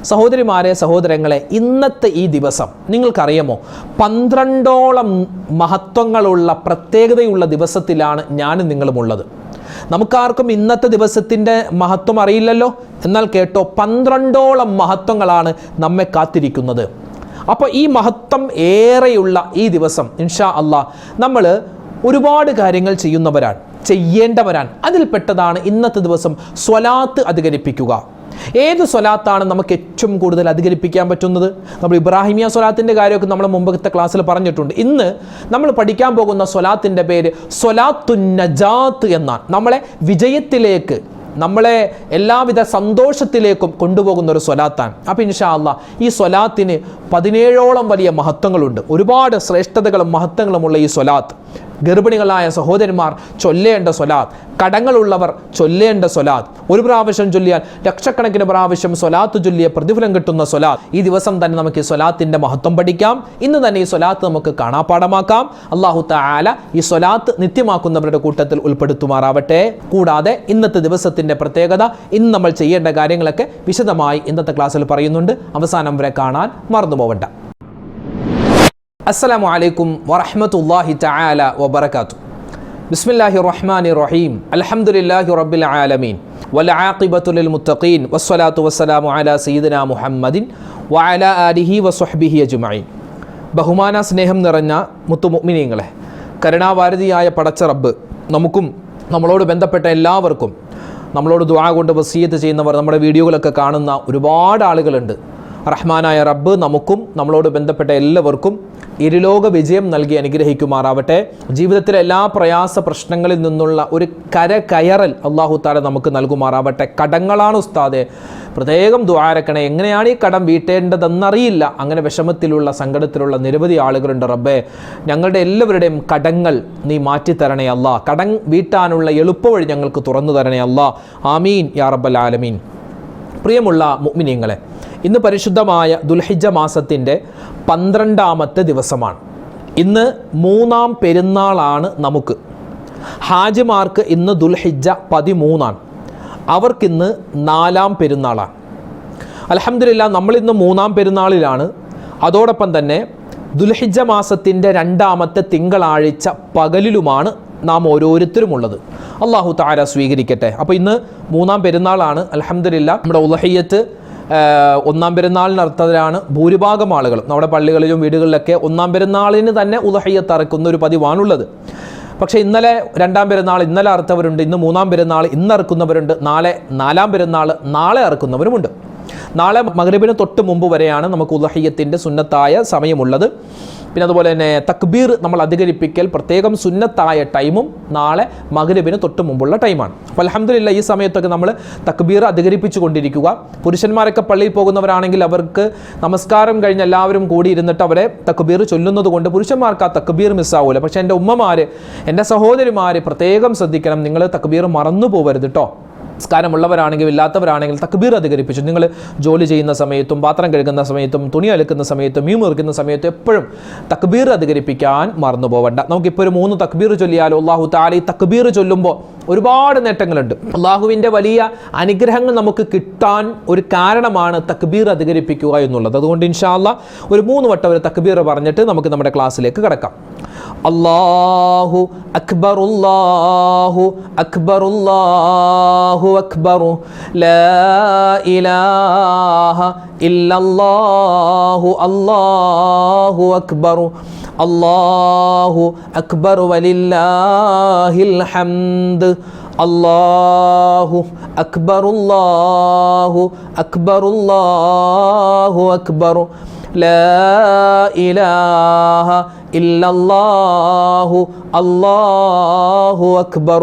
സഹോദരിമാരെ, സഹോദരങ്ങളെ, ഇന്നത്തെ ഈ ദിവസം നിങ്ങൾക്കറിയാമോ, 12ഓളം മഹത്വങ്ങളുള്ള പ്രത്യേകതയുള്ള ദിവസത്തിലാണ് ഞാനും നിങ്ങളുമുള്ളത്. നമുക്കാർക്കും ഇന്നത്തെ ദിവസത്തിൻ്റെ മഹത്വം അറിയില്ലല്ലോ. എന്നാൽ കേട്ടോ, 12ഓളം മഹത്വങ്ങളാണ് നമ്മെ കാത്തിരിക്കുന്നത്. അപ്പോൾ ഈ മഹത്വം ഏറെയുള്ള ഈ ദിവസം ഇൻഷാ അല്ലാഹ് നമ്മൾ ഒരുപാട് കാര്യങ്ങൾ ചെയ്യേണ്ടവരാണ്. അതിൽപ്പെട്ടതാണ് ഇന്നത്തെ ദിവസം സ്വലാത്ത് അധികരിപ്പിക്കുക. ഏത് സ്വലാത്താണ് നമുക്ക് ഏറ്റവും കൂടുതൽ അധികരിപ്പിക്കാൻ പറ്റുന്നത്? നമ്മൾ ഇബ്രാഹിമിയ സ്വലാത്തിൻ്റെ കാര്യമൊക്കെ നമ്മൾ മുമ്പത്തെ ക്ലാസ്സിൽ പറഞ്ഞിട്ടുണ്ട്. ഇന്ന് നമ്മൾ പഠിക്കാൻ പോകുന്ന സ്വലാത്തിൻ്റെ പേര് സ്വലാത്തുൻ നജാത്ത് എന്നാണ്. നമ്മളെ വിജയത്തിലേക്ക്, നമ്മളെ എല്ലാവിധ സന്തോഷത്തിലേക്കും കൊണ്ടുപോകുന്ന ഒരു സ്വലാത്താണ്. അപ്പോൾ ഇൻഷാ അല്ലാഹ് ഈ സ്വലാത്തിന് 17ഓളം വലിയ മഹത്വങ്ങളുണ്ട്. ഒരുപാട് ശ്രേഷ്ഠതകളും മഹത്വങ്ങളുമുള്ള ഈ സ്വലാത്ത് ഗർഭിണികളായ സഹോദരന്മാർ ചൊല്ലേണ്ട സ്വലാത്ത്, കടങ്ങളുള്ളവർ ചൊല്ലേണ്ട സ്വലാത്ത്, ഒരു പ്രാവശ്യം ചൊല്ലിയാൽ ലക്ഷക്കണക്കിന് പ്രാവശ്യം സ്വലാത്ത് ചൊല്ലിയ പ്രതിഫലം കിട്ടുന്ന സ്വലാത്ത്. ഈ ദിവസം തന്നെ നമുക്ക് ഈ സ്വലാത്തിൻ്റെ മഹത്വം പഠിക്കാം. ഇന്ന് തന്നെ ഈ സ്വലാത്ത് നമുക്ക് കാണാപ്പാഠമാക്കാം. അല്ലാഹു തആല ഈ സ്വലാത്ത് നിത്യമാക്കുന്നവരുടെ കൂട്ടത്തിൽ ഉൾപ്പെടുത്തുമാറാവട്ടെ. കൂടാതെ ഇന്നത്തെ ദിവസത്തിൻ്റെ പ്രത്യേകത, ഇന്ന് നമ്മൾ ചെയ്യേണ്ട കാര്യങ്ങളൊക്കെ വിശദമായി ഇന്നത്തെ ക്ലാസ്സിൽ പറയുന്നുണ്ട്. അവസാനം വരെ കാണാൻ മറന്നു പോവണ്ട. അസ്സലാമു അലൈക്കും വറഹ്മത്തുള്ളാഹി തആല വബറകാതുഹു. ബിസ്മില്ലാഹിർ റഹ്മാനിർ റഹീം. അൽഹംദുലില്ലാഹി റബ്ബിൽ ആലമീൻ വൽ ആഖിബത്തു ലിൽ മുത്തഖീൻ വസ്സലാത്തു വസ്സലാമു അലാ സയ്യിദിനാ മുഹമ്മദിൻ വഅലാ ആലിഹി വസ്വഹ്ബിഹി അജ്മഈൻ. ബഹുമാന സ്നേഹം നിറഞ്ഞ മുത്തുമുഅ്മിനീങ്ങളെ, കരുണാവാരിധിയായ പടച്ച റബ്ബ് നമുക്കും നമ്മളോട് ബന്ധപ്പെട്ട എല്ലാവർക്കും, നമ്മളോട് ദുആ കൊണ്ട് വസിയത്ത് ചെയ്യുന്നവർ, നമ്മുടെ വീഡിയോകളൊക്കെ കാണുന്ന ഒരുപാട് ആളുകളുണ്ട്. റഹ്മാനായ റബ്ബ് നമുക്കും നമ്മളോട് ബന്ധപ്പെട്ട എല്ലാവർക്കും ഇരുലോക വിജയം നൽകി അനുഗ്രഹിക്കുമാറാവട്ടെ. ജീവിതത്തിലെ എല്ലാ പ്രയാസ പ്രശ്നങ്ങളിൽ നിന്നുള്ള ഒരു കയറൽ അല്ലാഹു തആല നമുക്ക് നൽകുമാറാവട്ടെ. കടങ്ങളാണ് ഉസ്താദെ, പ്രത്യേകം ദുആരക്കണേ, എങ്ങനെയാണ് ഈ കടം വീട്ടേണ്ടതെന്നറിയില്ല. അങ്ങനെ വിഷമത്തിലുള്ള, സങ്കടത്തിലുള്ള നിരവധി ആളുകളുണ്ട്. റബ്ബേ, ഞങ്ങളുടെ എല്ലാവരുടെയും കടങ്ങൾ നീ മാറ്റിത്തരണേ അല്ലാ. കടം വീട്ടാനുള്ള എളുപ്പവഴി ഞങ്ങൾക്ക് തുറന്നു തരണേ അല്ലാ. ആമീൻ യാ റബ്ബൽ ആലമീൻ. പ്രിയമുള്ള മുഅ്മിനീങ്ങളെ, ഇന്ന് പരിശുദ്ധമായ ദുൽഹിജ്ജ മാസത്തിൻ്റെ 12ാമത്തെ ദിവസമാണ്. ഇന്ന് 3ാം പെരുന്നാളാണ് നമുക്ക്. ഹാജിമാർക്ക് ഇന്ന് ദുൽഹിജ്ജ 13ആണ്, അവർക്കിന്ന് 4ാം പെരുന്നാളാണ്. അൽഹംദുലില്ലാഹ്, നമ്മളിന്ന് 3ാം പെരുന്നാളിലാണ്. അതോടൊപ്പം തന്നെ ദുൽഹിജ്ജ മാസത്തിൻ്റെ 2ാമത്തെ തിങ്കളാഴ്ച പകലിലുമാണ് നാം ഓരോരുത്തരുമുള്ളത്. അല്ലാഹു തആല സ്വീകരിക്കട്ടെ. അപ്പോൾ ഇന്ന് 3ാം പെരുന്നാളാണ്. അൽഹംദുലില്ലാഹ്, നമ്മുടെ ഉളഹിയ്യത്ത് 1ാം പെരുന്നാളിനർത്ഥത്തിലാണ് ഭൂരിഭാഗം ആളുകളും. നമ്മുടെ പള്ളികളിലും വീടുകളിലൊക്കെ 1ാം പെരുന്നാളിന് തന്നെ ഉളഹിയ്യത്ത് അറക്കുന്ന ഒരു പതിവാണുള്ളത്. പക്ഷേ ഇന്നലെ 2ാം പെരുന്നാൾ ഇന്നലെ അറുത്തവരുണ്ട്, ഇന്ന് 3ാം പെരുന്നാൾ ഇന്ന് അറുക്കുന്നവരുണ്ട്, നാളെ 4ാം പെരുന്നാൾ നാളെ അറുക്കുന്നവരുമുണ്ട്. നാളെ മഗ്രിബിന് തൊട്ട് മുമ്പ് വരെയാണ് നമുക്ക് ഉളഹിയ്യത്തിൻ്റെ സുന്നത്തായ സമയമുള്ളത്. പിന്നെ അതുപോലെ തന്നെ തക്ബീർ നമ്മൾ അധികരിപ്പിക്കൽ പ്രത്യേകം സുന്നത്തായ ടൈമും നാളെ മഗ്രിബിന് തൊട്ട് മുമ്പുള്ള ടൈമാണ്. അപ്പോൾ അൽഹംദുലില്ലാഹ്, ഈ സമയത്തൊക്കെ നമ്മൾ തക്ബീർ അധികരിപ്പിച്ചു കൊണ്ടിരിക്കുക. പുരുഷന്മാരൊക്കെ പള്ളിയിൽ പോകുന്നവരാണെങ്കിൽ അവർക്ക് നമസ്കാരം കഴിഞ്ഞ് എല്ലാവരും കൂടി ഇരുന്നിട്ട് അവരെ തക്ബീർ ചൊല്ലുന്നത് കൊണ്ട് പുരുഷന്മാർക്ക് ആ തക്ബീർ മിസ്സാവൂല. പക്ഷേ എൻ്റെ ഉമ്മമാർ, എൻ്റെ സഹോദരിമാർ പ്രത്യേകം ശ്രദ്ധിക്കണം, നിങ്ങൾ തക്ബീർ മറന്നു പോകരുത് കേട്ടോ. സംസ്കാരമുള്ളവരാണെങ്കിൽ ഇല്ലാത്തവരാണെങ്കിൽ തക്ബീർ അധികരിപ്പിച്ചു. നിങ്ങൾ ജോലി ചെയ്യുന്ന സമയത്തും പാത്രം കഴുകുന്ന സമയത്തും തുണി അലക്കുന്ന സമയത്തും മീൻ മുറിക്കുന്ന സമയത്തും എപ്പോഴും തക്ബീർ അധികരിപ്പിക്കാൻ മറന്നു പോവണ്ട. നമുക്കിപ്പോൾ ഒരു 3 തക്ബീർ ചൊല്ലിയാലോ. അല്ലാഹു തആല ഈ തക്ബീർ ചൊല്ലുമ്പോൾ ഒരുപാട് നേട്ടങ്ങളുണ്ട്. അള്ളാഹുവിൻ്റെ വലിയ അനുഗ്രഹങ്ങൾ നമുക്ക് കിട്ടാൻ ഒരു കാരണമാണ് തക്ബീർ അധികരിപ്പിക്കുക എന്നുള്ളത്. അതുകൊണ്ട് ഇൻഷാ അല്ലാഹ് ഒരു 3 വട്ടം ഒരു തക്ബീർ പറഞ്ഞിട്ട് നമുക്ക് നമ്മുടെ ക്ലാസ്സിലേക്ക് കടക്കാം. അല്ലാഹു അക്ബർ അല്ലാഹു അക്ബർ അല്ലാഹു അക്ബർ ലാ ഇലാഹ ഇല്ലല്ലാഹു അല്ലാഹു അക്ബർ അല്ലാഹു അക്ബർ വലില്ലാഹിൽ ഹംദ് അല്ലാഹു അക്ബർ അല്ലാഹു അക്ബർ അല്ലാഹു അക്ബർ ലാ ഇലാഹ ഇല്ലല്ലാഹു അല്ലാഹു അക്ബർ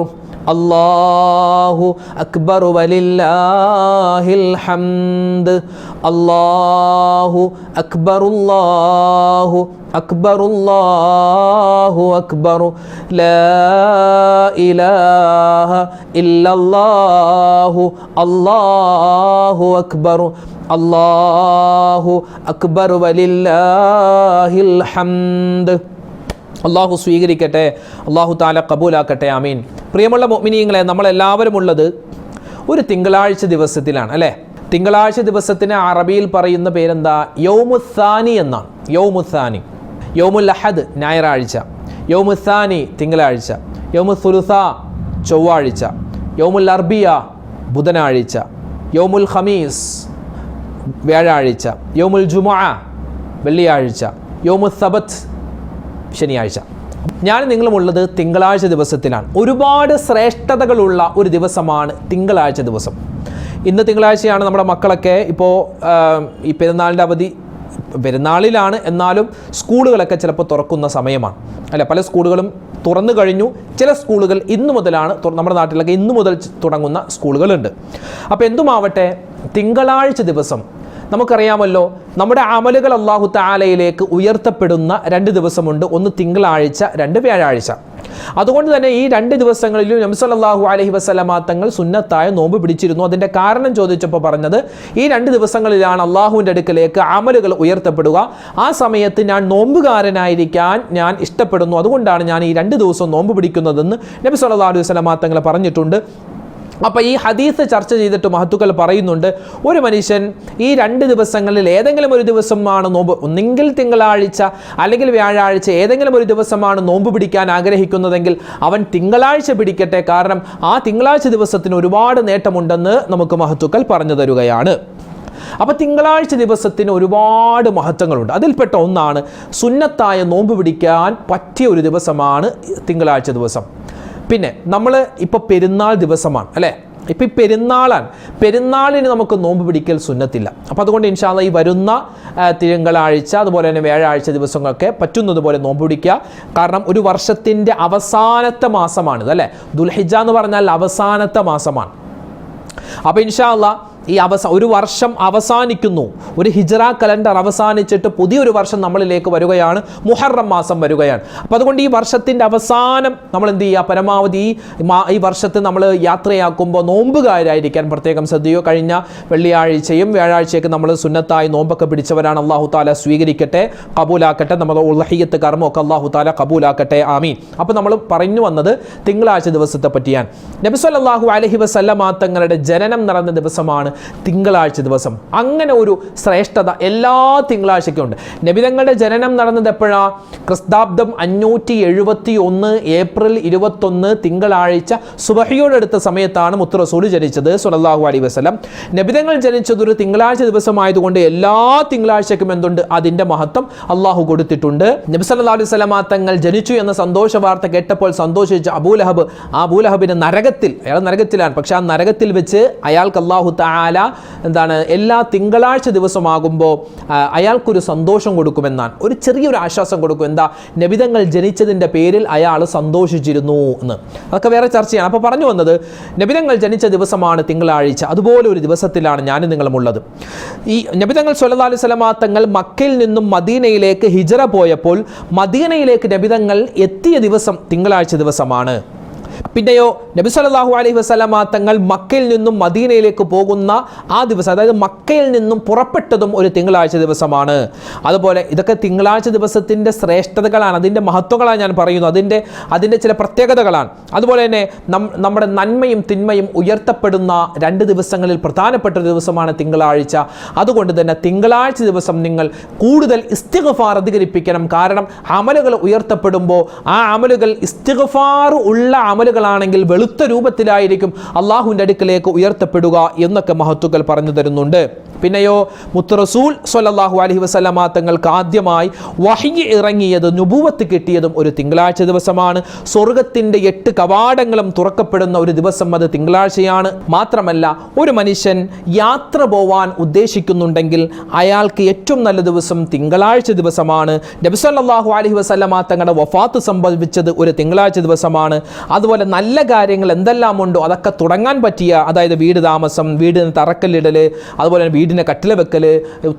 അല്ലാഹു അക്ബർ വലില്ലാഹിൽ ഹംദ് അല്ലാഹു അക്ബർ അല്ലാഹു അക്ബർ അല്ലാഹു അക്ബർ ലാ ഇലാഹ ഇല്ലല്ലാഹു അല്ലാഹു അക്ബർ അല്ലാഹു അക്ബർ വലില്ലാഹിൽ ഹംദ്. അള്ളാഹു സ്വീകരിക്കട്ടെ, അള്ളാഹു തആല കബൂലാക്കട്ടെ. ആമീൻ. പ്രിയമുള്ള മുഅ്മിനീങ്ങളെ, നമ്മളെല്ലാവരും ഉള്ളത് ഒരു തിങ്കളാഴ്ച ദിവസത്തിലാണ് അല്ലേ? തിങ്കളാഴ്ച ദിവസത്തിന് അറബിയിൽ പറയുന്ന പേരെന്താ? യൗമുസാനി എന്നാണ്. യൗമുസാനി. യൗമുൽ അഹദ് ഞായറാഴ്ച, യൗമുസാനി തിങ്കളാഴ്ച, യൗമുസുലുസ ചൊവ്വാഴ്ച, യൗമുൽ അർബിയ ബുധനാഴ്ച, യൗമുൽ ഖമീസ് വ്യാഴാഴ്ച, യൗമുൽ ജുമുഅ വെള്ളിയാഴ്ച, യൗമുൽ സബത്ത് ശനിയാഴ്ച. ഞാൻ നിങ്ങളുമുള്ളത് തിങ്കളാഴ്ച ദിവസത്തിലാണ്. ഒരുപാട് ശ്രേഷ്ഠതകളുള്ള ഒരു ദിവസമാണ് തിങ്കളാഴ്ച ദിവസം. ഇന്ന് തിങ്കളാഴ്ചയാണ്. നമ്മുടെ മക്കളൊക്കെ ഇപ്പോൾ ഈ പെരുന്നാളിൻ്റെ അവധി പെരുന്നാളിലാണ്, എന്നാലും സ്കൂളുകളൊക്കെ ചിലപ്പോൾ തുറക്കുന്ന സമയമാണ് അല്ലേ? പല സ്കൂളുകളും തുറന്നു കഴിഞ്ഞു. ചില സ്കൂളുകൾ ഇന്നു മുതലാണ്, നമ്മുടെ നാട്ടിലൊക്കെ ഇന്നു മുതൽ തുടങ്ങുന്ന സ്കൂളുകളുണ്ട്. അപ്പോൾ എന്തുമാവട്ടെ, തിങ്കളാഴ്ച ദിവസം നമുക്കറിയാമല്ലോ, നമ്മുടെ അമലുകൾ അല്ലാഹു തആലയിലേക്ക് ഉയർത്തപ്പെടുന്ന 2 ദിവസമുണ്ട്. ഒന്ന് തിങ്കളാഴ്ച, 2 വ്യാഴാഴ്ച. അതുകൊണ്ട് തന്നെ ഈ 2 ദിവസങ്ങളിലും നബി സല്ലല്ലാഹു അലൈഹി വസല്ലമ തങ്ങൾ സുന്നത്തായ നോമ്പ് പിടിച്ചിരുന്നു. അതിൻ്റെ കാരണം ചോദിച്ചപ്പോൾ പറഞ്ഞത്, ഈ 2 ദിവസങ്ങളിലാണ് അള്ളാഹുവിൻ്റെ അടുക്കലേക്ക് അമലുകൾ ഉയർത്തപ്പെടുക. ആ സമയത്ത് ഞാൻ നോമ്പുകാരനായിരിക്കാൻ ഞാൻ ഇഷ്ടപ്പെടുന്നു. അതുകൊണ്ടാണ് ഞാൻ ഈ 2 ദിവസം നോമ്പ് പിടിക്കുന്നതെന്ന് നബി സല്ലല്ലാഹു അലൈഹി വസല്ലമ തങ്ങൾ പറഞ്ഞിട്ടുണ്ട്. അപ്പോൾ ഈ ഹദീസ് ചർച്ച ചെയ്തിട്ട് മഹത്തുക്കൾ പറയുന്നുണ്ട്, ഒരു മനുഷ്യൻ ഈ 2 ദിവസങ്ങളിൽ ഏതെങ്കിലും ഒരു ദിവസമാണ് നോമ്പ്, ഒന്നെങ്കിൽ തിങ്കളാഴ്ച അല്ലെങ്കിൽ വ്യാഴാഴ്ച, ഏതെങ്കിലും ഒരു ദിവസമാണ് നോമ്പ് പിടിക്കാൻ ആഗ്രഹിക്കുന്നതെങ്കിൽ അവൻ തിങ്കളാഴ്ച പിടിക്കട്ടെ. കാരണം ആ തിങ്കളാഴ്ച ദിവസത്തിന് ഒരുപാട് നേട്ടമുണ്ടെന്ന് നമുക്ക് മഹത്തുക്കൾ പറഞ്ഞു തരുകയാണ്. അപ്പോൾ തിങ്കളാഴ്ച ദിവസത്തിന് ഒരുപാട് മഹത്വങ്ങളുണ്ട്. അതിൽപ്പെട്ട ഒന്നാണ് സുന്നത്തായ നോമ്പ് പിടിക്കാൻ പറ്റിയ ഒരു ദിവസമാണ് തിങ്കളാഴ്ച ദിവസം. പിന്നെ നമ്മൾ ഇപ്പോൾ പെരുന്നാൾ ദിവസമാണ് അല്ലേ? ഇപ്പോൾ ഈ പെരുന്നാളിന് നമുക്ക് നോമ്പ് പിടിക്കൽ സുന്നത്തില്ല. അപ്പോൾ അതുകൊണ്ട് ഇൻഷാ അല്ലാഹ് ഈ വരുന്ന തിങ്കളാഴ്ച അതുപോലെ തന്നെ വ്യാഴാഴ്ച ദിവസങ്ങളൊക്കെ പറ്റുന്നതുപോലെ നോമ്പ് പിടിക്കുക. കാരണം ഒരു വർഷത്തിൻ്റെ അവസാനത്തെ മാസമാണിത് അല്ലേ? ദുൽഹിജ്ജ എന്ന് പറഞ്ഞാൽ അവസാനത്തെ മാസമാണ്. അപ്പോൾ ഇൻഷാ അല്ലാഹ് ഈ ഒരു വർഷം അവസാനിക്കുന്നു, ഒരു ഹിജ്റ കലണ്ടർ അവസാനിച്ചിട്ട് പുതിയൊരു വർഷം നമ്മളിലേക്ക് വരികയാണ്, മുഹറം മാസം വരികയാണ്. അപ്പോൾ അതുകൊണ്ട് ഈ വർഷത്തിൻ്റെ അവസാനം നമ്മൾ എന്ത് ചെയ്യുക, പരമാവധി ഈ വർഷത്തെ നമ്മൾ യാത്രയാക്കുമ്പോൾ നോമ്പുകാരായിരിക്കാൻ പ്രത്യേകം ശ്രദ്ധിക്കുക. കഴിഞ്ഞ വെള്ളിയാഴ്ചയും വ്യാഴാഴ്ചയൊക്കെ നമ്മൾ സുന്നത്തായി നോമ്പൊക്കെ പിടിച്ചവരാണ്. അല്ലാഹു തആല സ്വീകരിക്കട്ടെ, കബൂലാക്കട്ടെ. നമ്മുടെ ഉൾഹിയ്യത്ത് കർമ്മമൊക്കെ അല്ലാഹു തആല കബൂലാക്കട്ടെ, ആമീൻ. അപ്പോൾ നമ്മൾ പറഞ്ഞു വന്നത് തിങ്കളാഴ്ച ദിവസത്തെ പറ്റിയാണ്. നബി സല്ലല്ലാഹു അലൈഹി വസല്ലമ തങ്ങളുടെ ജനനം നടന്ന ദിവസമാണ് തിങ്കളാഴ്ച ദിവസം. അങ്ങനെ ഒരു ശ്രേഷ്ഠത എല്ലാ തിങ്കളാഴ്ചയ്ക്കും ഉണ്ട്. നബിതങ്ങളുടെ ജനനം നടന്നത് എപ്പോഴാ? ക്രിസ്താബ്ദം 571 ഏപ്രിൽ 21 തിങ്കളാഴ്ച സുബഹിയോടടുത്ത സമയത്താണ് മുത്ത് റസൂൽ ജനിച്ചത് സ്വല്ലല്ലാഹു അലൈഹി വസല്ലം. നബിതങ്ങൾ ജനിച്ചത് ഒരു തിങ്കളാഴ്ച ദിവസമായതുകൊണ്ട് എല്ലാ തിങ്കളാഴ്ചയ്ക്കും എന്തുണ്ട്? അതിൻ്റെ മഹത്വം അള്ളാഹു കൊടുത്തിട്ടുണ്ട്. നബി സല്ലല്ലാഹു അലൈഹി വസല്ലം തങ്ങൾ ജനിച്ചു എന്ന സന്തോഷ വാർത്ത കേട്ടപ്പോൾ സന്തോഷിച്ച അബൂലഹബ്, ആ അബൂലഹബിന് നരകത്തിൽ, അയാൾ നരകത്തിലാണ്, പക്ഷെ ആ നരകത്തിൽ വെച്ച് അയാൾക്ക് അല്ലാഹു തആല എന്താണ് എല്ലാ തിങ്കളാഴ്ച ദിവസമാകുമ്പോൾ അയാൾക്കൊരു സന്തോഷം കൊടുക്കുമെന്നാണ്, ഒരു ചെറിയൊരു ആശ്വാസം കൊടുക്കും. എന്താ? നബിതങ്ങൾ ജനിച്ചതിൻ്റെ പേരിൽ അയാൾ സന്തോഷിച്ചിരുന്നു എന്ന്. അതൊക്കെ വേറെ ചർച്ചയാണ്. അപ്പോൾ പറഞ്ഞു വന്നത്, നബിതങ്ങൾ ജനിച്ച ദിവസമാണ് തിങ്കളാഴ്ച. അതുപോലെ ഒരു ദിവസത്തിലാണ് ഞാനും നിങ്ങളുമുള്ളത്. ഈ നബിതങ്ങൾ സ്വല്ലല്ലാഹു അലൈഹി വസല്ലം തങ്ങൾ മക്കയിൽ നിന്നും മദീനയിലേക്ക് ഹിജ്റ പോയപ്പോൾ മദീനയിലേക്ക് നബിതങ്ങൾ എത്തിയ ദിവസം തിങ്കളാഴ്ച ദിവസമാണ്. പിന്നെയോ നബി സല്ലല്ലാഹു അലൈഹി വസല്ലമ തങ്ങൾ മക്കയിൽ നിന്നും മദീനയിലേക്ക് പോകുന്ന ആ ദിവസം, അതായത് മക്കയിൽ നിന്നും പുറപ്പെട്ടതും ഒരു തിങ്കളാഴ്ച ദിവസമാണ്. അതുപോലെ ഇതൊക്കെ തിങ്കളാഴ്ച ദിവസത്തിൻ്റെ ശ്രേഷ്ഠതകളാണ്, അതിൻ്റെ മഹത്വങ്ങളാണ് ഞാൻ പറയുന്നത്, അതിൻ്റെ ചില പ്രത്യേകതകളാണ്. അതുപോലെ തന്നെ നമ്മുടെ നന്മയും തിന്മയും ഉയർത്തപ്പെടുന്ന 2 ദിവസങ്ങളിൽ പ്രധാനപ്പെട്ട ഒരു ദിവസമാണ് തിങ്കളാഴ്ച. അതുകൊണ്ട് തന്നെ തിങ്കളാഴ്ച ദിവസം നിങ്ങൾ കൂടുതൽ ഇസ്തിഗ്ഫാർ അധികരിപ്പിക്കണം. കാരണം അമലുകൾ ഉയർത്തപ്പെടുമ്പോൾ ആ അമലുകൾ ഇസ്തിഗ്ഫാർ ഉള്ള അമലുകളാണെങ്കിൽ വെളുത്ത രൂപത്തിലായിരിക്കും അള്ളാഹുവിൻ്റെ അടുക്കലേക്ക് ഉയർത്തപ്പെടുക എന്നൊക്കെ മഹത്തുക്കൾ പറഞ്ഞു തരുന്നുണ്ട്. പിന്നെയോ മുത്ത് റസൂൽ സ്വല്ലല്ലാഹു അലൈഹി വസല്ലമ തങ്ങൾക്ക് ആദ്യമായി വഹി ഇറങ്ങിയത്, നുബുവത്ത് കിട്ടിയതും ഒരു തിങ്കളാഴ്ച ദിവസമാണ്. സ്വർഗത്തിൻ്റെ 8 കവാടങ്ങളും തുറക്കപ്പെടുന്ന ഒരു ദിവസം അത് തിങ്കളാഴ്ചയാണ്. മാത്രമല്ല, ഒരു മനുഷ്യൻ യാത്ര പോവാൻ ഉദ്ദേശിക്കുന്നുണ്ടെങ്കിൽ അയാൾക്ക് ഏറ്റവും നല്ല ദിവസം തിങ്കളാഴ്ച ദിവസമാണ്. നബി സല്ലല്ലാഹു അലൈഹി വസല്ലമ തങ്ങളുടെ വഫാത്ത് സംഭവിച്ചത് ഒരു തിങ്കളാഴ്ച ദിവസമാണ്. അതുപോലെ നല്ല കാര്യങ്ങൾ എന്തെല്ലാം ഉണ്ടോ അതൊക്കെ തുടങ്ങാൻ പറ്റിയ, അതായത് വീട് താമസം, വീടിന് തറക്കല്ലിടൽ, അതുപോലെ വീടിനെ കട്ടില വെക്കൽ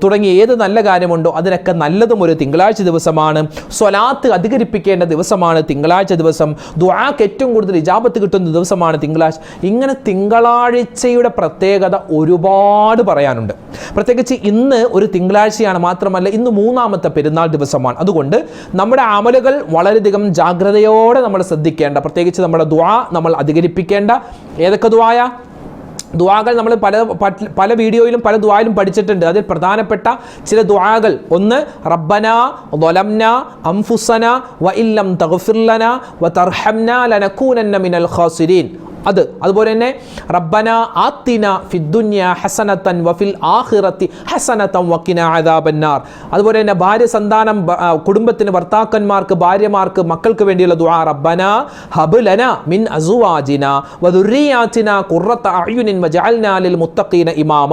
തുടങ്ങിയ ഏത് നല്ല കാര്യമുണ്ടോ അതിനൊക്കെ നല്ലതും ഒരു തിങ്കളാഴ്ച ദിവസമാണ്. സ്വലാത്ത് അധികരിപ്പിക്കേണ്ട ദിവസമാണ് തിങ്കളാഴ്ച ദിവസം. ദുആക്ക് ഏറ്റവും കൂടുതൽ ഇജാബത്ത് കിട്ടുന്ന ദിവസമാണ് തിങ്കളാഴ്ച. ഇങ്ങനെ തിങ്കളാഴ്ചയുടെ പ്രത്യേകത ഒരുപാട് പറയാനുണ്ട്. പ്രത്യേകിച്ച് ഇന്ന് ഒരു തിങ്കളാഴ്ചയാണ്, മാത്രമല്ല ഇന്ന് 3ാമത്തെ പെരുന്നാൾ ദിവസമാണ്. അതുകൊണ്ട് നമ്മുടെ അമലുകൾ വളരെയധികം ജാഗ്രതയോടെ നമ്മൾ ശ്രദ്ധിക്കേണ്ട, പ്രത്യേകിച്ച് നമ്മുടെ ദുആ നമ്മൾ അധികരിപ്പിക്കേണ്ട. ഏതൊക്കെ ദുആയാ? ദുആകൾ നമ്മൾ പല വീഡിയോയിലും പല ദുആയിലും പഠിച്ചിട്ടുണ്ട്. അതിൽ പ്രധാനപ്പെട്ട ചില ദുആകൾ, ഒന്ന് റബ്ബനാ ളലംനാ അൻഫുസനാ വഇല്ലം തഗ്ഫിർ ലനാ വതർഹംനാ ലനകൂനന്ന മിനൽ ഖാസിരീൻ. അതുപോലെ തന്നെ റബ്ബന ആത്തിന ഫിദ്ദുനിയ ഹസനതൻ വഫിൽ ആഖിറതി ഹസനതൻ വഖിന അദാബന്നാർ. അതുപോലെ തന്നെ ഭാര്യ സന്താനം, കുടുംബത്തിന്, ഭർത്താക്കന്മാർക്ക്, ഭാര്യമാർക്ക്, മക്കൾക്ക് വേണ്ടിയുള്ള ദുആ റബ്ബന ഹബ് ലനാ മിൻ അസ്വാജിന വദുർരിയാതിന ഖുർറത അയുനിൻ വജഅൽനാ ലിൽ മുത്തഖീന ഇമാമ.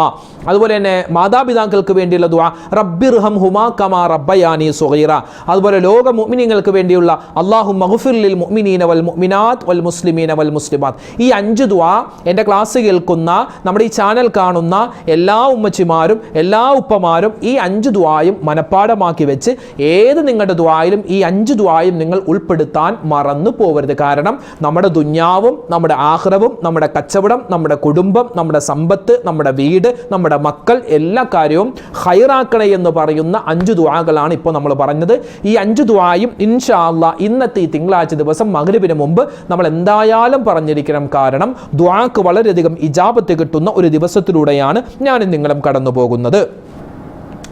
അതുപോലെ തന്നെ മാതാപിതാക്കൾക്ക് വേണ്ടിയുള്ള ദുആ റബ്ബിർഹംഹുമാ കമാ റബ്ബയാനി സഗീറ. അതുപോലെ ലോക മുഅ്മിനീങ്ങൾക്ക് വേണ്ടിയുള്ള അല്ലാഹുമ്മ ഗ്ഫിർ ലിൽ മുഅ്മിനീന വൽ മുഅ്മിനാത്ത് വൽ മുസ്ലിമീന വൽ മുസ്ലിമാത്ത്. ഈ 5 ദുആ എൻ്റെ ക്ലാസ് കേൾക്കുന്ന, നമ്മുടെ ഈ ചാനൽ കാണുന്ന എല്ലാ ഉമ്മച്ചിമാരും എല്ലാ ഉപ്പമാരും ഈ 5 ദുആയും മനപ്പാടമാക്കി വെച്ച് ഏത് നിങ്ങളുടെ ദുആയിലും ഈ 5 ദുആയും നിങ്ങൾ ഉൾപ്പെടുത്താൻ മറന്നു പോകരുത്. കാരണം നമ്മുടെ ദുന്യാവും നമ്മുടെ ആഖിറവും നമ്മുടെ കച്ചവടം നമ്മുടെ കുടുംബം നമ്മുടെ സമ്പത്ത് നമ്മുടെ വീട് നമ്മുടെ മക്കൾ എല്ലാ കാര്യവും ഖൈറാക്കണേ എന്ന് പറയുന്ന 5 ദുആകളാണ് ഇപ്പോൾ നമ്മൾ പറഞ്ഞത്. ഈ 5 ദുആയും ഇൻഷാ അല്ലാഹ് ഇന്നത്തെ ഈ തിങ്കളാഴ്ച ദിവസം മഗ്‌രിബിന് മുമ്പ് നമ്മൾ എന്തായാലും പറഞ്ഞിരിക്കണം. കാരണം ദുആക്ക് വളരെയധികം ഇജാബത്ത് കിട്ടുന്ന ഒരു ദിവസത്തിലൂടെയാണ് ഞാനും നിങ്ങളും കടന്നു പോകുന്നത്.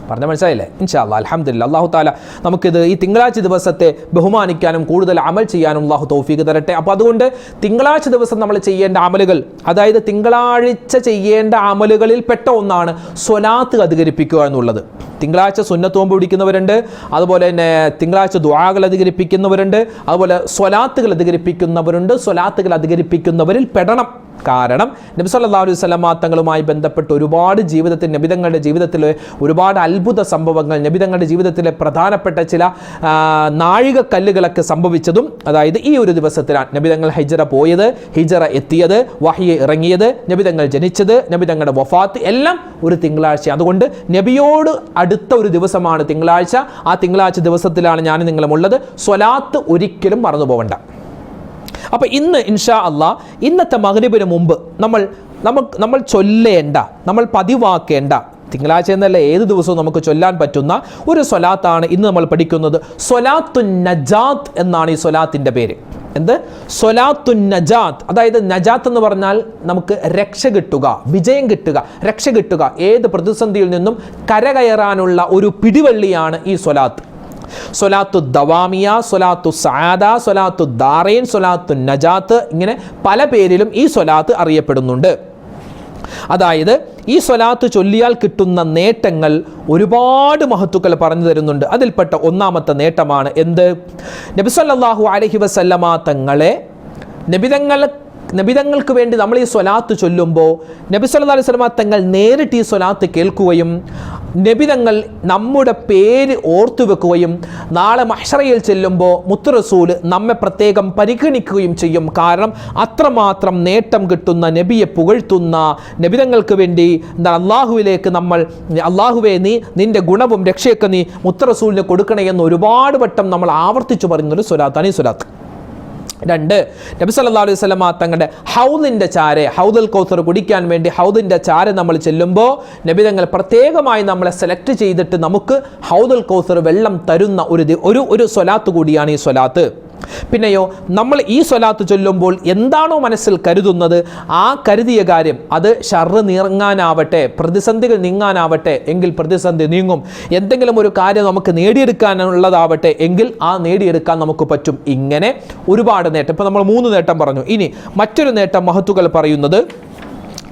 പറഞ്ഞ മനസ്സിലായില്ലേ? ഇൻഷാ അല്ലാഹ് അൽഹംദുലില്ലാഹ്. അല്ലാഹു തആല നമുക്കിത് ഈ തിങ്കളാഴ്ച ദിവസത്തെ ബഹുമാനിക്കാനും കൂടുതൽ അമൽ ചെയ്യാനും അല്ലാഹു തൗഫീഖ് തരട്ടെ. അപ്പോൾ അതുകൊണ്ട് തിങ്കളാഴ്ച ദിവസം നമ്മൾ ചെയ്യേണ്ട അമലുകൾ, അതായത് തിങ്കളാഴ്ച ചെയ്യേണ്ട അമലുകളിൽ പെട്ട ഒന്നാണ് സ്വലാത്ത് അധികരിപ്പിക്കുക എന്നുള്ളത്. തിങ്കളാഴ്ച സുന്നത്ത് നോമ്പ് പിടിക്കുന്നവരുണ്ട്, അതുപോലെ തന്നെ തിങ്കളാഴ്ച ദുആകൾ അധികരിപ്പിക്കുന്നവരുണ്ട്, അതുപോലെ സ്വലാത്തുകൾ അധികരിപ്പിക്കുന്നവരുണ്ട്. സ്വലാത്തുകൾ അധികരിപ്പിക്കുന്നവരിൽ പെടണം. കാരണം നബി സല്ലല്ലാഹു അലൈഹി വസല്ലമ തങ്ങളുമായി ബന്ധപ്പെട്ട് ഒരുപാട് നബിതങ്ങളുടെ ജീവിതത്തിൽ ഒരുപാട് അത്ഭുത സംഭവങ്ങൾ, നബിതങ്ങളുടെ ജീവിതത്തിലെ പ്രധാനപ്പെട്ട ചില നാഴികക്കല്ലുകളൊക്കെ സംഭവിച്ചതും അതായത് ഈ ഒരു ദിവസത്തിലാണ്. നബിതങ്ങൾ ഹിജ്റ പോയത്, ഹിജ്റ എത്തിയത്, വഹ്യ് ഇറങ്ങിയത്, നബിതങ്ങൾ ജനിച്ചത്, നബിതങ്ങളുടെ വഫാത്ത് എല്ലാം ഒരു തിങ്കളാഴ്ച. അതുകൊണ്ട് നബിയോട് അടുത്ത ഒരു ദിവസമാണ് തിങ്കളാഴ്ച. ആ തിങ്കളാഴ്ച ദിവസത്തിലാണ് ഞാൻ നിങ്ങളും ഉള്ളത്. സ്വലാത്ത് ഒരിക്കലും മറന്നു പോകണ്ട. അപ്പോൾ ഇന്ന് ഇൻഷാ അല്ലാഹ് ഇന്നത്തെ മഗ്‌രിബിന് മുമ്പ് നമ്മൾ ചൊല്ലേണ്ട, നമ്മൾ പതിവാക്കേണ്ട, തിങ്കളാഴ്ച എന്നല്ല ഏത് ദിവസവും നമുക്ക് ചൊല്ലാൻ പറ്റുന്ന ഒരു സ്വലാത്താണ് ഇന്ന് നമ്മൾ പഠിക്കുന്നത്. സ്വലാത്തുൻ നജാത്ത് എന്നാണ് ഈ സ്വലാത്തിൻ്റെ പേര്. എന്ത്? സ്വലാത്തുൻ നജാത്ത്. അതായത് നജാത്ത് എന്ന് പറഞ്ഞാൽ നമുക്ക് രക്ഷ കിട്ടുക, വിജയം കിട്ടുക, രക്ഷ കിട്ടുക, ഏത് പ്രതിസന്ധിയിൽ നിന്നും കരകയറാനുള്ള ഒരു പിടിവള്ളിയാണ് ഈ സ്വലാത്ത്. സ്വലാത്തു ദവാമിയ, സ്വലാത്തു സആദ, സ്വലാത്തു ദാറൈൻ, സ്വലാത്തു നജാത്ത്, ഇങ്ങനെ പല പേരിലും ഈ സ്വലാത്ത് അറിയപ്പെടുന്നുണ്ട്. അതായത് ഈ സ്വലാത്ത് ചൊല്ലിയാൽ കിട്ടുന്ന നേട്ടങ്ങൾ ഒരുപാട് മഹത്തുക്കൾ പറഞ്ഞു തരുന്നുണ്ട്. അതിൽപ്പെട്ട ഒന്നാമത്തെ നേട്ടമാണ് എന്ത്? നബി സല്ലല്ലാഹു അലൈഹി വസല്ലമ തങ്ങളെ നബിതങ്ങൾക്ക് വേണ്ടി നമ്മൾ ഈ സ്വലാത്ത് ചൊല്ലുമ്പോൾ നബി സല്ലല്ലാഹു അലൈഹി വസല്ലമ തങ്ങൾ നേരിട്ട് ഈ സ്വലാത്ത് കേൾക്കുകയും നബിതങ്ങൾ നമ്മുടെ പേര് ഓർത്തു വെക്കുകയും നാളെ മഹ്ശറയിൽ ചെല്ലുമ്പോൾ മുത്ത് റസൂൽ നമ്മെ പ്രത്യേകം പരിഗണിക്കുകയും ചെയ്യും. കാരണം അത്രമാത്രം നേട്ടം കിട്ടുന്ന, നബിയെ പുകഴ്ത്തുന്ന, നബിതങ്ങൾക്ക് വേണ്ടി അള്ളാഹുവിലേക്ക് നമ്മൾ അള്ളാഹുവെ നിന്റെ ഗുണവും രക്ഷയൊക്കെ നീ മുത്ത് റസൂലിന് കൊടുക്കണേ എന്ന് ഒരുപാട് വട്ടം നമ്മൾ ആവർത്തിച്ചു പറയുന്നൊരു സ്വലാത്താണ് ഈ സ്വലാത്ത്. 2, നബി സല്ലല്ലാഹു അലൈഹി വസല്ലമ തങ്ങളുടെ ഹൗദിൻ്റെ ചാരെ, ഹൗദുൽ കൗസർ കുടിക്കാൻ വേണ്ടി ഹൗദിൻ്റെ ചാരെ നമ്മൾ ചെല്ലുമ്പോൾ നബി തങ്ങൾ പ്രത്യേകമായി നമ്മളെ സെലക്ട് ചെയ്തിട്ട് നമുക്ക് ഹൗദുൽ കൗസർ വെള്ളം തരുന്ന ഒരു സ്വലാത്ത് കൂടിയാണ് ഈ സ്വലാത്ത്. പിന്നെയോ നമ്മൾ ഈ സ്വലാത്ത് ചൊല്ലുമ്പോൾ എന്താണോ മനസ്സിൽ കരുതുന്നത് ആ കരുതിയ കാര്യം, അത് ഷർറ് നീങ്ങാനാവട്ടെ, പ്രതിസന്ധികൾ നീങ്ങാനാവട്ടെ എങ്കിൽ പ്രതിസന്ധി നീങ്ങും. എന്തെങ്കിലും ഒരു കാര്യം നമുക്ക് നേടിയെടുക്കാനുള്ളതാവട്ടെ എങ്കിൽ ആ നേടിയെടുക്കാൻ നമുക്ക് പറ്റും. ഇങ്ങനെ ഒരുപാട് നേട്ടം. ഇപ്പം നമ്മൾ 3 നേട്ടം പറഞ്ഞു. ഇനി മറ്റൊരു നേട്ടം മഹത്തുക്കൾ പറയുന്നത്,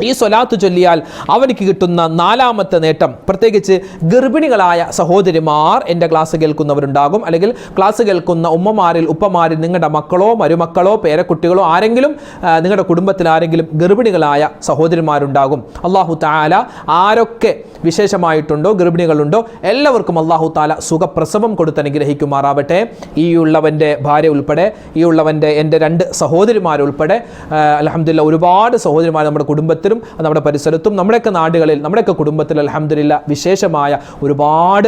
ഈ സ്വലാത്ത് ചൊല്ലിയാൽ അവർക്ക് കിട്ടുന്ന 4ാമത്തെ നേട്ടം, പ്രത്യേകിച്ച് ഗർഭിണികളായ സഹോദരിമാർ എൻ്റെ ക്ലാസ് കേൾക്കുന്നവരുണ്ടാകും, അല്ലെങ്കിൽ ക്ലാസ് കേൾക്കുന്ന ഉമ്മമാരിൽ ഉപ്പമാരിൽ നിങ്ങളുടെ മക്കളോ മരുമക്കളോ പേരക്കുട്ടികളോ ആരെങ്കിലും നിങ്ങളുടെ കുടുംബത്തിൽ ആരെങ്കിലും ഗർഭിണികളായ സഹോദരിമാരുണ്ടാകും. അല്ലാഹു തആല ആരൊക്കെ വിശേഷമായിട്ടുണ്ടോ ഗർഭിണികളുണ്ടോ എല്ലാവർക്കും അല്ലാഹു തആല സുഖപ്രസവം കൊടുത്ത് അനുഗ്രഹിക്കുമാറാവട്ടെ. ഈ ഉള്ളവൻ്റെ ഭാര്യ ഉൾപ്പെടെ, ഈ ഉള്ളവൻ്റെ എൻ്റെ 2 സഹോദരിമാരുൾപ്പെടെ അൽഹംദുലില്ലാഹ് ഒരുപാട് സഹോദരിമാർ നമ്മുടെ കുടുംബത്തിലും നമ്മുടെ പരിസരത്തും നമ്മുടെയൊക്കെ നാടുകളിൽ നമ്മുടെയൊക്കെ കുടുംബത്തിൽ അൽഹംദുലില്ലാഹ് വിശേഷമായ ഒരുപാട്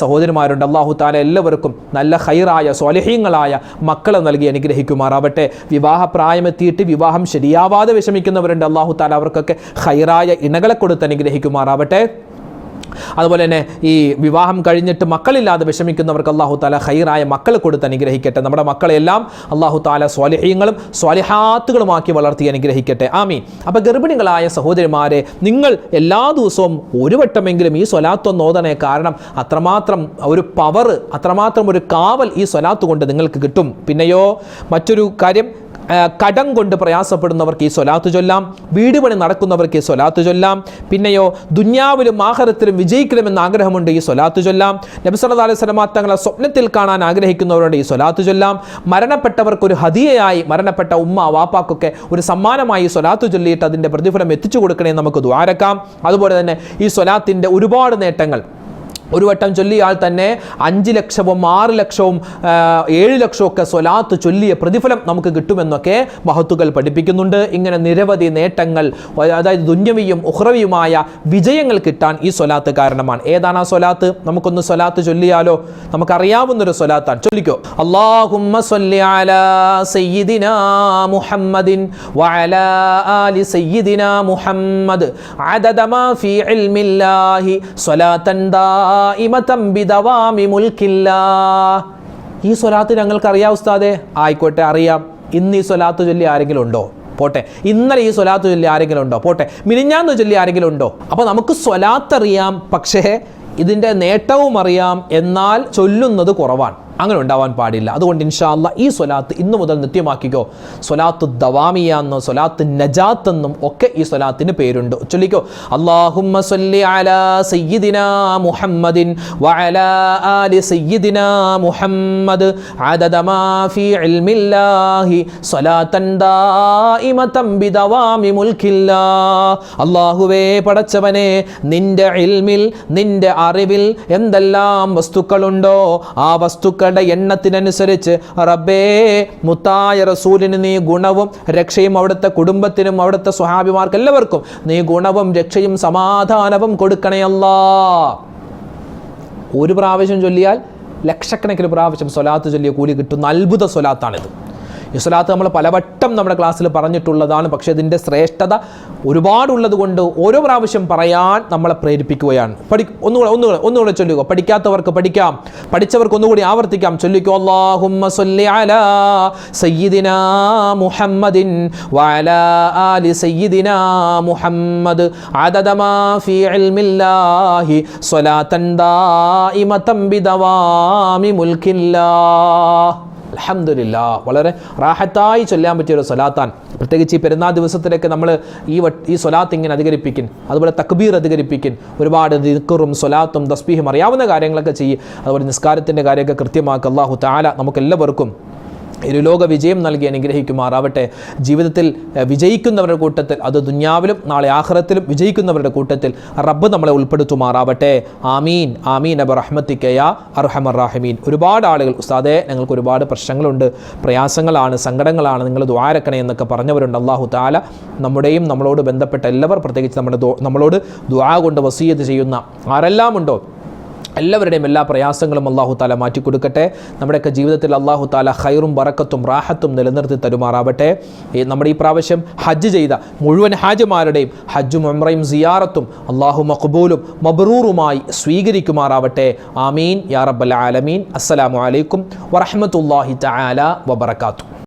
സഹോദരിമാരുണ്ട്. അല്ലാഹു തആല എല്ലാവർക്കും നല്ല ഖൈറായ സ്വാലിഹീങ്ങളായ മക്കളെ നൽകി അനുഗ്രഹിക്കുമാറാവട്ടെ. വിവാഹപ്രായമെത്തിയിട്ട് വിവാഹം ശരിയാവാതെ വിഷമിക്കുന്നവരുണ്ട്. അല്ലാഹു തആല അവർക്കൊക്കെ ഖൈറായ ഇണകളെ കൊടുത്ത് അനുഗ്രഹിക്കുമാറാവട്ടെ. അതുപോലെ തന്നെ ഈ വിവാഹം കഴിഞ്ഞിട്ട് മക്കളില്ലാതെ വിഷമിക്കുന്നവർക്ക് അല്ലാഹു തആല ഖൈറായ മക്കളെ കൊടുത്ത് അനുഗ്രഹിക്കട്ടെ. നമ്മുടെ മക്കളെല്ലാം അല്ലാഹു തആല സ്വാലിഹീങ്ങളും സ്വാലിഹാത്തുകളുമാക്കി വളർത്തി അനുഗ്രഹിക്കട്ടെ. ആമീൻ. അപ്പോൾ ഗർഭിണികളായ സഹോദരിമാരെ, നിങ്ങൾ എല്ലാ ദിവസവും ഒരു വട്ടമെങ്കിലും ഈ സ്വലാത്ത് ഓതണേ. കാരണം അത്രമാത്രം ഒരു പവർ, അത്രമാത്രം ഒരു കാവൽ ഈ സ്വലാത്ത് കൊണ്ട് നിങ്ങൾക്ക് കിട്ടും. പിന്നെയോ മറ്റൊരു കാര്യം, കടം കൊണ്ട് പ്രയാസപ്പെടുന്നവർക്ക് ഈ സ്വലാത്ത് ചൊല്ലാം, വീട് പണി നടക്കുന്നവർക്ക് ഈ സ്വലാത്ത് ചൊല്ലാം. പിന്നെയോ ദുന്യാവിലും ആഖിറത്തിലും വിജയിക്കണമെന്ന് ആഗ്രഹമുണ്ട്, ഈ സ്വലാത്ത് ചൊല്ലാം. നബി സല്ലല്ലാഹു അലൈഹി വസല്ലം തങ്ങളെ സ്വപ്നത്തിൽ കാണാൻ ആഗ്രഹിക്കുന്നവരുണ്ട്, ഈ സ്വലാത്ത് ചൊല്ലാം. മരണപ്പെട്ടവർക്ക് ഒരു ഹദിയയായി, മരണപ്പെട്ട ഉമ്മ വാപ്പാക്കൊക്കെ ഒരു സമ്മാനമായി ഈ സ്വലാത്ത് ചൊല്ലിയിട്ട് അതിൻ്റെ പ്രതിഫലം എത്തിച്ചു കൊടുക്കണേ നമുക്ക് ദുആരക്കാം. അതുപോലെ തന്നെ ഈ സ്വലാത്തിൻ്റെ ഒരുപാട് നേട്ടങ്ങൾ. ഒരു വട്ടം ചൊല്ലിയാൽ തന്നെ 5 ലക്ഷവും 6 ലക്ഷവും 7 ലക്ഷവും ഒക്കെ സ്വലാത്ത് ചൊല്ലിയ പ്രതിഫലം നമുക്ക് കിട്ടുമെന്നൊക്കെ മഹത്തുക്കൾ പഠിപ്പിക്കുന്നുണ്ട്. ഇങ്ങനെ നിരവധി നേട്ടങ്ങൾ, അതായത് ദുന്യവിയും ഉഖ്റവിയുമായ വിജയങ്ങൾ കിട്ടാൻ ഈ സ്വലാത്ത് കാരണമാണ്. ഏതാണ് ആ സ്വലാത്ത്? നമുക്കൊന്ന് സ്വലാത്ത് ചൊല്ലിയാലോ? നമുക്കറിയാവുന്നൊരു സ്വലാത്താണ്, ചൊല്ലിക്കോ. അല്ലാഹുമ്മ സ്വല്ലി അലാ സയ്യിദിനാ മുഹമ്മദിൻ വഅലാ ആലി സയ്യിദിനാ മുഹമ്മദ് അദദ മാ ഫീ ഇൽമില്ലാഹി സ്വലാത്തൻ ഈ സ്വലാത്ത് ഞങ്ങൾക്ക് അറിയാം ഉസ്താദേ. ആയിക്കോട്ടെ, അറിയാം. ഇന്ന് ഈ സ്വലാത്ത് ചൊല്ലി ആരെങ്കിലും ഉണ്ടോ? പോട്ടെ. ഇന്നലെ ഈ സ്വലാത്ത് ചൊല്ലി ആരെങ്കിലും ഉണ്ടോ? പോട്ടെ. മിനിഞ്ഞാന്ന് ചൊല്ലി ആരെങ്കിലും ഉണ്ടോ? അപ്പോൾ നമുക്ക് സ്വലാത്ത് അറിയാം, പക്ഷേ ഇതിൻ്റെ നേട്ടവും അറിയാം, എന്നാൽ ചൊല്ലുന്നത് കുറവാണ്. അങ്ങനെ ഉണ്ടാവാൻ പാടില്ല. അതുകൊണ്ട് ഇൻഷാ അല്ലാഹ് ഈ സ്വലാത്ത് ഇന്നു മുതൽ നിത്യമാക്കിക്കോ. സ്വലാത്തു ദവാമിയ എന്നും സ്വലാത്ത് നജാത്ത് എന്നും ഒക്കെ ഈ സ്വലാത്തിന് പേരുണ്ട്. ചൊല്ലിക്കോ. അല്ലാഹുമ്മ സ്വല്ലി അലാ സയ്യിദിനാ മുഹമ്മദിൻ വഅലാ ആലി സയ്യിദിനാ മുഹമ്മദ് അദദ മാ ഫീ ഇൽമില്ലാഹി സ്വലാത്തൻ ദായിമതൻ ബിദവാമി മുൽക്കില്ലാഹ്. അല്ലാഹുവേ പടച്ചവനെ, നിന്റെ ഇൽമിൽ, നിന്റെ അറിവിൽ എന്തെല്ലാം വസ്തുക്കളുണ്ടോ ആ വസ്തുക്കൾ എണ്ണത്തിനനുസരിച്ച് റബ്ബേ മുത്തായ റസൂലിന് നീ ഗുണവും രക്ഷയും, അവിടുത്തെ കുടുംബത്തിനും അവിടുത്തെ സ്വഹാബിമാർക്ക് എല്ലാവർക്കും നീ ഗുണവും രക്ഷയും സമാധാനവും കൊടുക്കണേ അല്ലാഹ്. ഒരു പ്രാവശ്യം ചൊല്ലിയാൽ ലക്ഷക്കണക്കിന് പ്രാവശ്യം സ്വലാത്ത് ചൊല്ലിയ കൂലി കിട്ടുന്ന അത്ഭുത സ്വലാത്താണിത്. ഈ സ്വലാത്ത് നമ്മൾ പലവട്ടം നമ്മുടെ ക്ലാസ്സിൽ പറഞ്ഞിട്ടുള്ളതാണ്. പക്ഷേ ഇതിൻ്റെ ശ്രേഷ്ഠത ഒരുപാടുള്ളത് കൊണ്ട് ഓരോ പ്രാവശ്യം പറയാൻ നമ്മളെ പ്രേരിപ്പിക്കുകയാണ്. ഒന്നുകൂടെ ചൊല്ലുക. പഠിക്കാത്തവർക്ക് പഠിക്കാം, പഠിച്ചവർക്ക് ഒന്നുകൂടി ആവർത്തിക്കാം. ചൊല്ലിക്കോ. അല്ലാഹുമ്മ സ്വല്ലി അലാ സയ്യിദിനാ മുഹമ്മദിൻ വഅലാ ആലി സയ്യിദിനാ മുഹമ്മദ് അദദ മാ ഫീ ഇൽമില്ലാഹി സ്വലാത്തൻ ദായിമതൻ ബിദവാമി മുൽക്കില്ലാഹ്. അൽഹംദുലില്ലാഹ്. വളരെ റാഹത്തായി ചൊല്ലാൻ പറ്റിയൊരു സ്വലാത്താണ്. പ്രത്യേകിച്ച് ഈ പെരുന്നാൾ ദിവസത്തിലേക്ക് നമ്മൾ ഈ സ്വലാത്ത് ഇങ്ങനെ അധികരിപ്പിക്കും. അതുപോലെ തക്ബീർ അധികരിപ്പിക്കും. ഒരുപാട് ദിക്റും സ്വലാത്തും തസ്ബീഹും അറിയാവുന്ന കാര്യങ്ങളൊക്കെ ചെയ്യും. അതുപോലെ നിസ്കാരത്തിൻ്റെ കാര്യമൊക്കെ കൃത്യമാക്കുക. അല്ലാഹു തആല നമുക്കെല്ലാവർക്കും ഇരുലോക വിജയം നൽകി അനുഗ്രഹിക്കുമാറാവട്ടെ. ജീവിതത്തിൽ വിജയിക്കുന്നവരുടെ കൂട്ടത്തിൽ, അത് ദുന്യാവിലും നാളെ ആഖിറത്തിലും വിജയിക്കുന്നവരുടെ കൂട്ടത്തിൽ റബ്ബ് നമ്മളെ ഉൾപ്പെടുത്തുമാറാവട്ടെ. ആമീൻ ആമീൻ അബ റഹ്മത്തിക യാ അർഹമർ റഹീമീൻ. ഒരുപാട് ആളുകൾ ഉസ്താദേ ഞങ്ങൾക്ക് ഒരുപാട് പ്രശ്നങ്ങളുണ്ട്, പ്രയാസങ്ങളാണ്, സങ്കടങ്ങളാണ്, നിങ്ങൾ ദുആരക്കണേ എന്നൊക്കെ പറഞ്ഞവരുണ്ട്. അല്ലാഹു തആല നമ്മുടെയും നമ്മളോട് ബന്ധപ്പെട്ട എല്ലാവർ, പ്രത്യേകിച്ച് നമ്മളോട് ദുആ കൊണ്ട് വസിയ്യത്ത് ചെയ്യുന്ന ആരെല്ലാം ഉണ്ടോ എല്ലാവരുടെയും എല്ലാ പ്രയാസങ്ങളും അല്ലാഹു തആല മാറ്റിക്കൊടുക്കട്ടെ. നമ്മുടെയൊക്കെ ജീവിതത്തിൽ അല്ലാഹു തആല ഖൈറും ബറക്കത്തും റാഹത്തും നിലനിർത്തി തരുമാറാവട്ടെ. നമ്മുടെ ഈ പ്രാവശ്യം ഹജ്ജ് ചെയ്ത മുഴുവൻ ഹാജിമാരുടെയും ഹജ്ജും ഉംറയും സിയാറത്തും അല്ലാഹു മഖ്ബൂലും മബ്റൂറുമായി സ്വീകരിക്കുമാറാവട്ടെ. ആമീൻ യാ റബ്ബൽ ആലമീൻ. അസ്സലാമു അലൈക്കും വറഹ്മത്തുള്ളാഹി തആല വബറകാതുഹു.